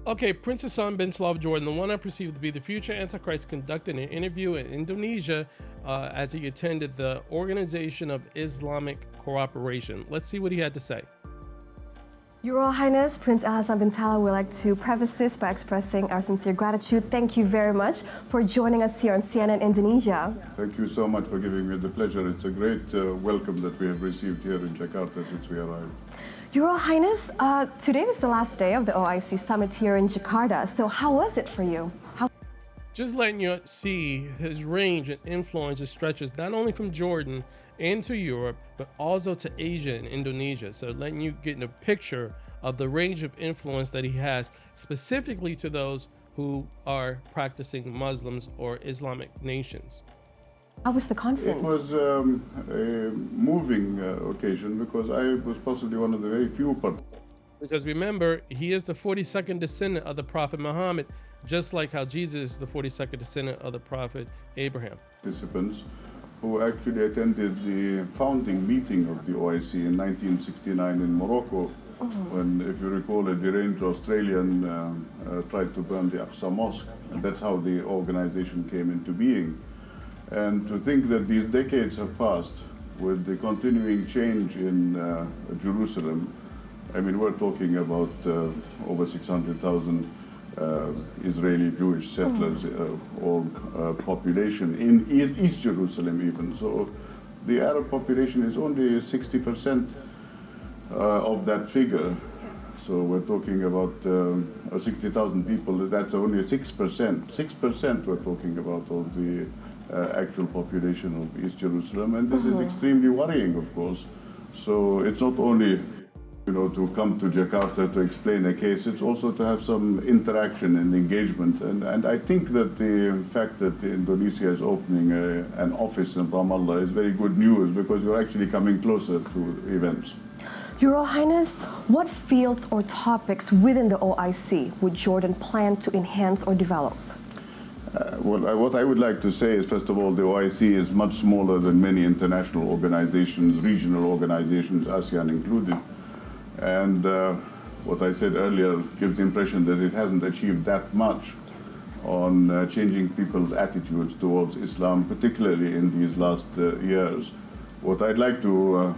Okay, Prince Hassan bin Talal Jordan, the one I perceive to be the future Antichrist, conducted an interview in Indonesia as he attended the Organization of Islamic Cooperation. Let's see what he had to say. Your Royal Highness, Prince Hassan bin Talal would like to preface this by expressing our sincere gratitude. Thank you very much for joining us here on CNN Indonesia. Thank you so much for giving me the pleasure. It's a great welcome that we have received here in Jakarta since we arrived. Your Royal Highness, today is the last day of the OIC summit here in Jakarta. So how was it for you? Just letting you see his range and influence stretches not only from Jordan into Europe, but also to Asia and Indonesia. So letting you get a picture of the range of influence that he has specifically to those who are practicing Muslims or Islamic nations. How was the conference? It was a moving occasion because I was possibly one of the very few Because remember, he is the 42nd descendant of the Prophet Muhammad, just like how Jesus is the 42nd descendant of the Prophet Abraham. Participants who actually attended the founding meeting of the OIC in 1969 in Morocco, when, if you recall, a deranged Australian tried to burn the Aqsa Mosque, and that's how the organization came into being. And to think that these decades have passed with the continuing change in Jerusalem, I mean, we're talking about over 600,000 Israeli Jewish settlers, or population in East Jerusalem even. So the Arab population is only 60% of that figure. So we're talking about 60,000 people, that's only 6%. 6% we're talking about of the actual population of East Jerusalem, and this is extremely worrying, of course. So it's not only, you know, to come to Jakarta to explain a case, it's also to have some interaction and engagement. And I think that the fact that Indonesia is opening an office in Ramallah is very good news, because you're actually coming closer to events. Your Royal Highness, what fields or topics within the OIC would Jordan plan to enhance or develop? Well, what I would like to say is, first of all, the OIC is much smaller than many international organizations, regional organizations, ASEAN included. And what I said earlier gives the impression that it hasn't achieved that much on changing people's attitudes towards Islam, particularly in these last years. What I'd like to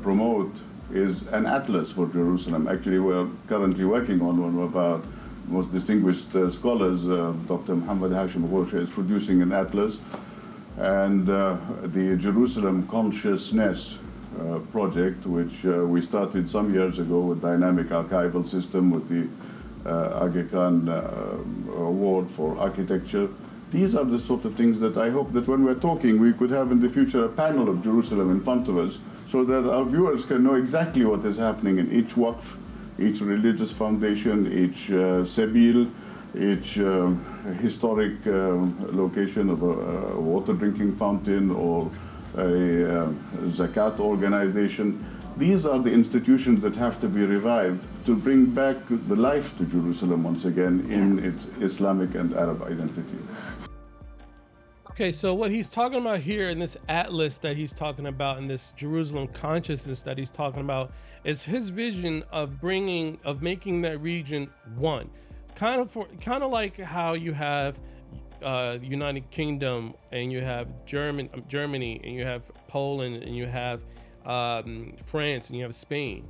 promote is an atlas for Jerusalem. Actually, we're currently working on one of our most distinguished scholars, Dr. Muhammad Hashim Ghosha, is producing an atlas, and the Jerusalem Consciousness project, which we started some years ago with dynamic archival system with the Aga Khan Award for architecture. These are the sort of things that I hope that when we're talking, we could have in the future a panel of Jerusalem in front of us, so that our viewers can know exactly what is happening in each waqf, each religious foundation, each sebil, each historic location of a water drinking fountain or a zakat organization. These are the institutions that have to be revived to bring back the life to Jerusalem once again in its Islamic and Arab identity. Okay, so what he's talking about here in this atlas that he's talking about, in this Jerusalem consciousness that he's talking about, is his vision of making that region one. Kind of like how you have United Kingdom, and you have Germany, and you have Poland, and you have France, and you have Spain.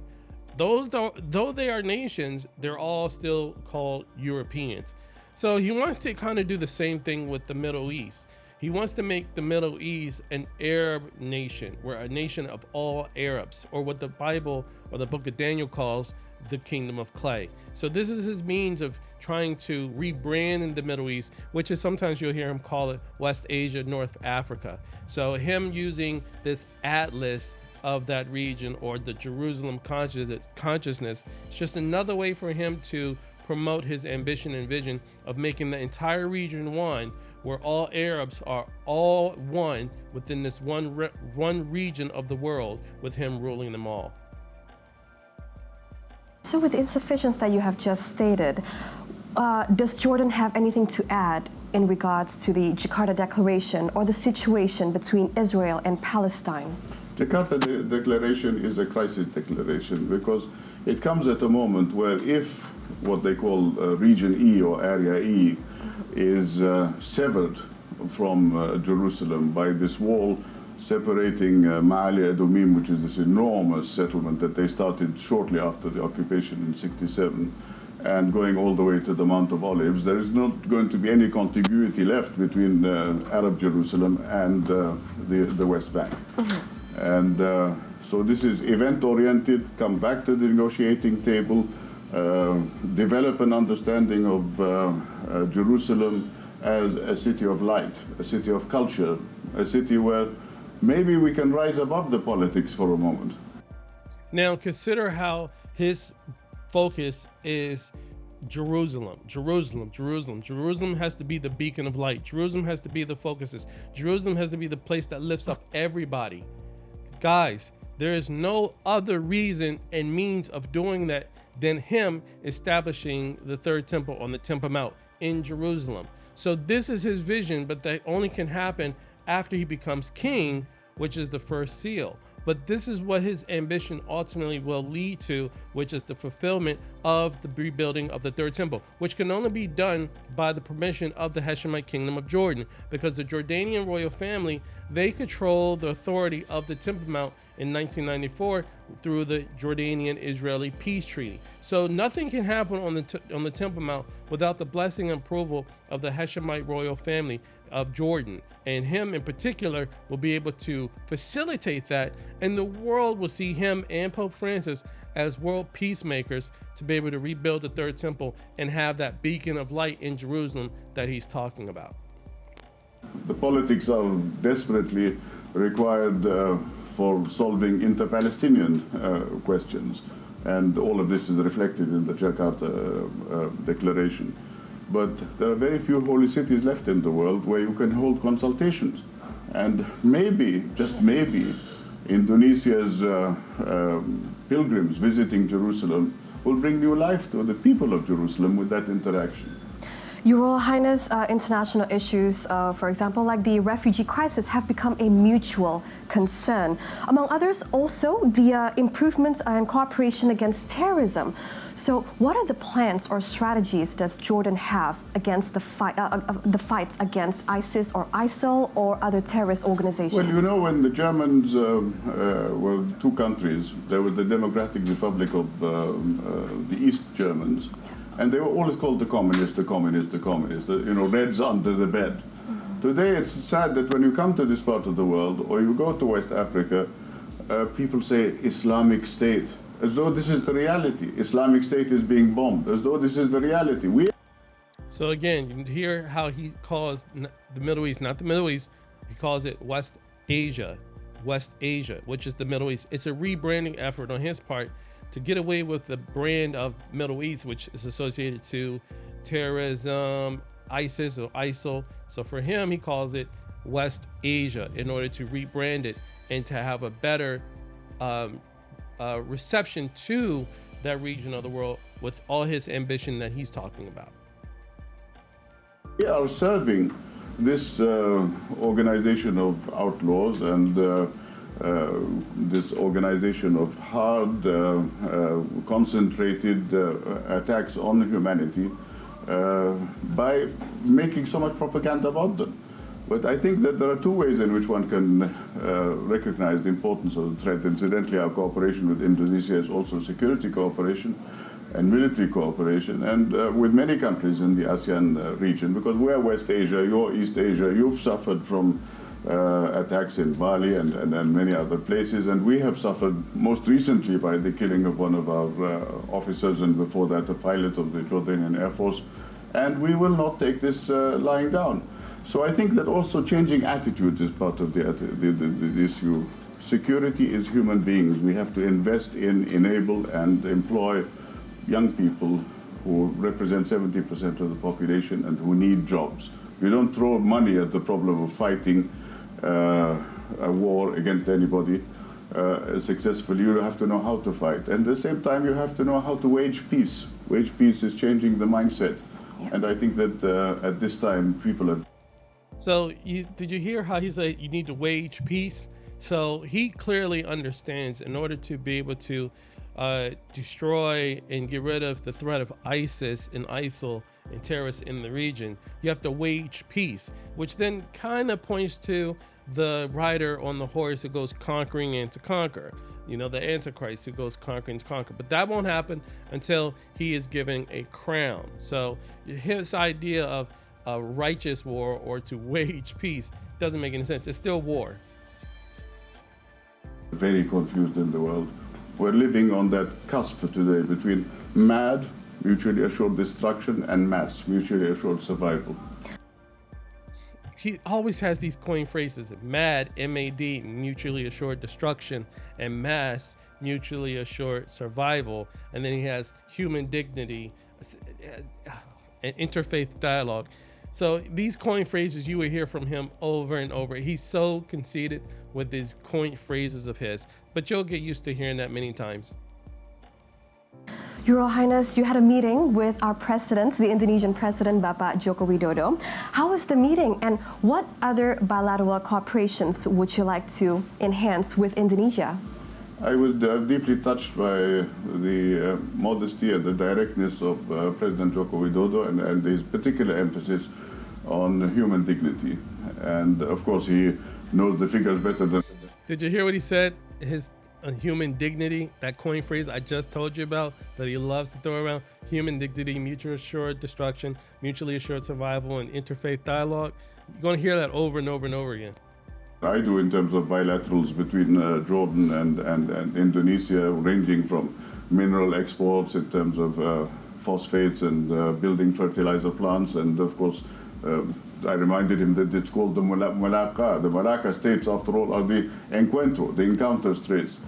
Those, though they are nations, they're all still called Europeans. So he wants to kind of do the same thing with the Middle East. He wants to make the Middle East an Arab nation, where a nation of all Arabs, or what the Bible or the book of Daniel calls the kingdom of clay. So this is his means of trying to rebrand in the Middle East, which is sometimes you'll hear him call it West Asia, North Africa. So him using this atlas of that region, or the Jerusalem consciousness, it's just another way for him to promote his ambition and vision of making the entire region one, where all Arabs are all one within this one region of the world, with him ruling them all. So with the insufficiency that you have just stated, does Jordan have anything to add in regards to the Jakarta Declaration or the situation between Israel and Palestine? Jakarta Declaration is a crisis declaration, because it comes at a moment where if what they call Region E or Area E, is severed from Jerusalem by this wall separating Ma'ali Adumim, which is this enormous settlement that they started shortly after the occupation in '67, and going all the way to the Mount of Olives. There is not going to be any contiguity left between Arab Jerusalem and the West Bank. And so this is event-oriented, come back to the negotiating table, develop an understanding of Jerusalem as a city of light, a city of culture, a city where maybe we can rise above the politics for a moment. Now consider how his focus is Jerusalem. Jerusalem has to be the beacon of light. Jerusalem has to be the focuses. Jerusalem has to be the place that lifts up everybody. Guys, there is no other reason and means of doing that than him establishing the third temple on the Temple Mount in Jerusalem. So this is his vision, but that only can happen after he becomes king, which is the first seal. But this is what his ambition ultimately will lead to, which is the fulfillment of the rebuilding of the third temple, which can only be done by the permission of the Hashemite kingdom of Jordan, because the Jordanian royal family, they control the authority of the Temple Mount in 1994 through the Jordanian-Israeli peace treaty. So nothing can happen on the Temple Mount without the blessing and approval of the Hashemite royal family of Jordan, and him in particular will be able to facilitate that, and the world will see him and Pope Francis as world peacemakers to be able to rebuild the third temple and have that beacon of light in Jerusalem that he's talking about. The politics are desperately required for solving inter-Palestinian questions, and all of this is reflected in the Jakarta Declaration. But there are very few holy cities left in the world where you can hold consultations. And maybe, just maybe, Indonesia's pilgrims visiting Jerusalem will bring new life to the people of Jerusalem with that interaction. Your Royal Highness, international issues, for example, like the refugee crisis, have become a mutual concern. Among others, also the improvements and cooperation against terrorism. So what are the plans or strategies does Jordan have against the fights against ISIS or ISIL or other terrorist organizations? Well, you know, when the Germans were two countries, there was the Democratic Republic of the East Germans, and they were always called the communists, you know, Reds under the bed. Today, it's sad that when you come to this part of the world, or you go to West Africa, people say Islamic State, as though this is the reality. Islamic State is being bombed, as though this is the reality. So again, you can hear how he calls the Middle East, not the Middle East, he calls it West Asia, which is the Middle East. It's a rebranding effort on his part to get away with the brand of Middle East, which is associated to terrorism, ISIS or ISIL. So for him, he calls it West Asia in order to rebrand it and to have a better reception to that region of the world with all his ambition that he's talking about. We are serving this organization of outlaws and this organization of hard, concentrated attacks on humanity by making so much propaganda about them. But I think that there are two ways in which one can recognize the importance of the threat. Incidentally, our cooperation with Indonesia is also security cooperation and military cooperation, and with many countries in the ASEAN region, because we're West Asia, you're East Asia, you've suffered from attacks in Bali and many other places, and we have suffered most recently by the killing of one of our officers, and before that a pilot of the Jordanian Air Force, and we will not take this lying down. So I think that also changing attitudes is part of the issue. Security is human beings. We have to invest in, enable, and employ young people who represent 70% of the population and who need jobs. You don't throw money at the problem of fighting a war against anybody successfully. You have to know how to fight. And at the same time, you have to know how to wage peace. Wage peace is changing the mindset. Yeah. And I think that at this time, people are... So did you hear how he said you need to wage peace? So he clearly understands in order to be able to destroy and get rid of the threat of ISIS and ISIL and terrorists in the region. You have to wage peace, which then kind of points to the rider on the horse who goes conquering and to conquer. You know, the Antichrist who goes conquering to conquer. But that won't happen until he is given a crown. So his idea of a righteous war or to wage peace doesn't make any sense. It's still war. Very confused in the world. We're living on that cusp today between mad, mutually assured destruction, and mass, mutually assured survival. He always has these coin phrases: mad, M-A-D, mutually assured destruction, and mass, mutually assured survival. And then he has human dignity and interfaith dialogue. So these coin phrases, you will hear from him over and over. He's so conceited with these coin phrases of his, but you'll get used to hearing that many times. Your Royal Highness, you had a meeting with our president, the Indonesian president, Bapak Joko Widodo. How was the meeting, and what other bilateral cooperations would you like to enhance with Indonesia? I was deeply touched by the modesty and the directness of President Joko Widodo and his particular emphasis on human dignity. And of course, he knows the figures better than... Did you hear what he said? His human dignity, that coin phrase I just told you about that he loves to throw around: human dignity, mutually assured destruction, mutually assured survival, and interfaith dialogue. You're going to hear that over and over and over again. I do in terms of bilaterals between Jordan and Indonesia, ranging from mineral exports in terms of phosphates and building fertilizer plants, and of course I reminded him that it's called the Malacca. The Malacca states, after all, are the encuentro, the encounter states.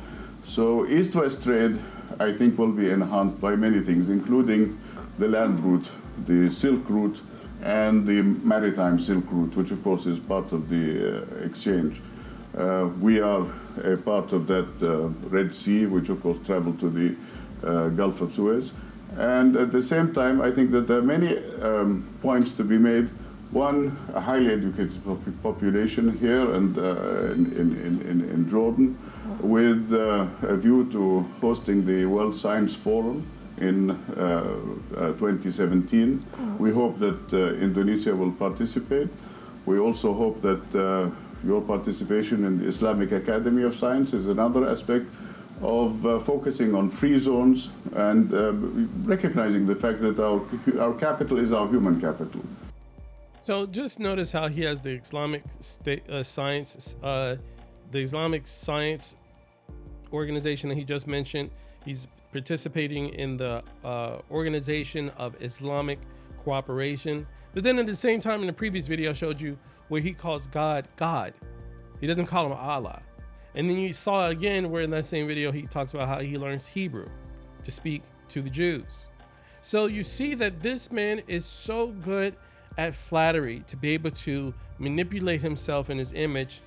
So east-west trade, I think, will be enhanced by many things, including the land route, the Silk Route, and the maritime Silk Route, which of course is part of the exchange. We are a part of that Red Sea, which of course traveled to the Gulf of Suez. And at the same time, I think that there are many points to be made. One, a highly educated population here and in Jordan, with a view to hosting the World Science Forum in 2017. We hope that Indonesia will participate. We also hope that your participation in the Islamic Academy of Science is another aspect of focusing on free zones and recognizing the fact that our capital is our human capital. So just notice how he has the Islamic science, the Islamic science organization that he just mentioned. He's participating in the Organization of Islamic Cooperation. But then at the same time, in the previous video, I showed you where he calls God, God. He doesn't call him Allah. And then you saw again where in that same video, he talks about how he learns Hebrew to speak to the Jews. So you see that this man is so good at flattery to be able to manipulate himself and his image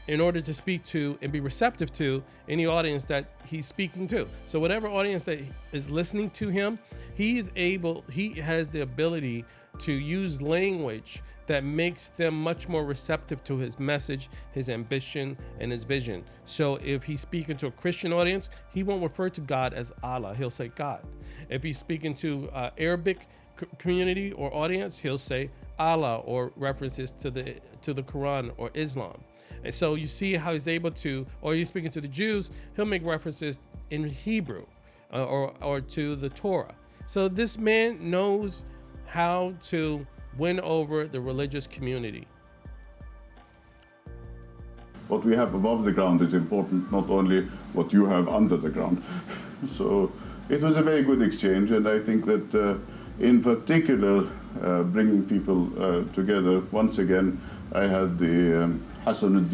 in order to speak to and be receptive to any audience that he's speaking to. So whatever audience that is listening to him, he has the ability to use language that makes them much more receptive to his message, his ambition, and his vision. So if he's speaking to a Christian audience, he won't refer to God as Allah, he'll say God. If he's speaking to Arabic community or audience, he'll say Allah, or references to the Quran or Islam. And so you see how he's able to, or he's speaking to the Jews, he'll make references in Hebrew or to the Torah. So this man knows how to win over the religious community. What we have above the ground is important, not only what you have under the ground. So it was a very good exchange, and I think that in particular, bringing people together. Once again, I had the Hassan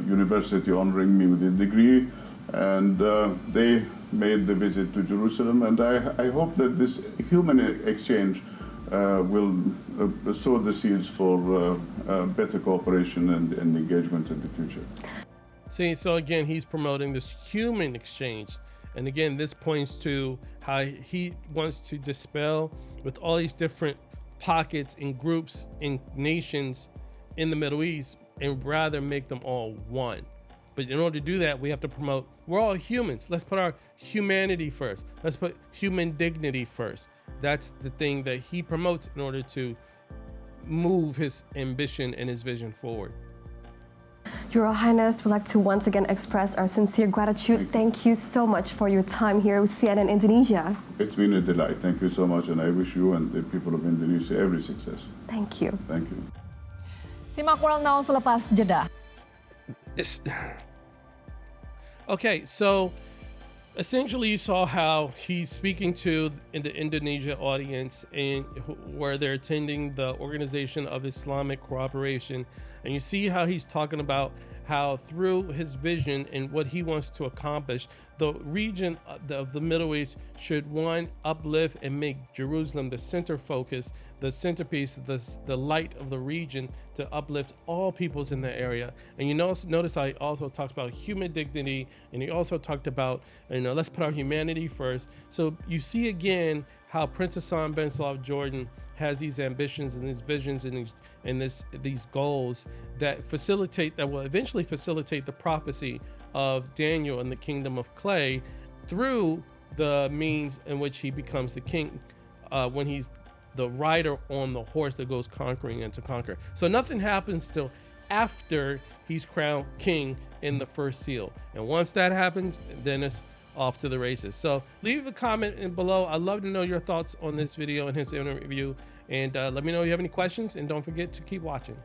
University honoring me with a degree, and they made the visit to Jerusalem, and I hope that this human exchange will sow the seeds for better cooperation and engagement in the future. See, so again, he's promoting this human exchange. And again, this points to how he wants to dispel with all these different pockets and groups and nations in the Middle East, and rather make them all one. But in order to do that, we have to promote, we're all humans. Let's put our humanity first. Let's put human dignity first. That's the thing that he promotes in order to move his ambition and his vision forward. Your Royal Highness, we'd like to once again express our sincere gratitude. Thank you so much for your time here with CNN Indonesia. It's been a delight. Thank you so much, and I wish you and the people of Indonesia every success. Thank you. Thank you. Simak World Now selepas jeda. Okay, so essentially you saw how he's speaking to the Indonesia audience and where they're attending the Organization of Islamic Cooperation, and you see how he's talking about how through his vision and what he wants to accomplish, the region of the Middle East should, one, uplift and make Jerusalem the center focus, the centerpiece, the light of the region, to uplift all peoples in the area. And you notice how he also talks about human dignity, and he also talked about, let's put our humanity first. So you see again how Prince Hassan bin Salah of Jordan has these ambitions and these visions and these goals that will eventually facilitate the prophecy of Daniel and the kingdom of clay through the means in which he becomes the king when he's the rider on the horse that goes conquering and to conquer. So nothing happens till after he's crowned king in the first seal. And once that happens, then it's off to the races. So leave a comment below. I'd love to know your thoughts on this video and his interview. And let me know if you have any questions. And don't forget to keep watching.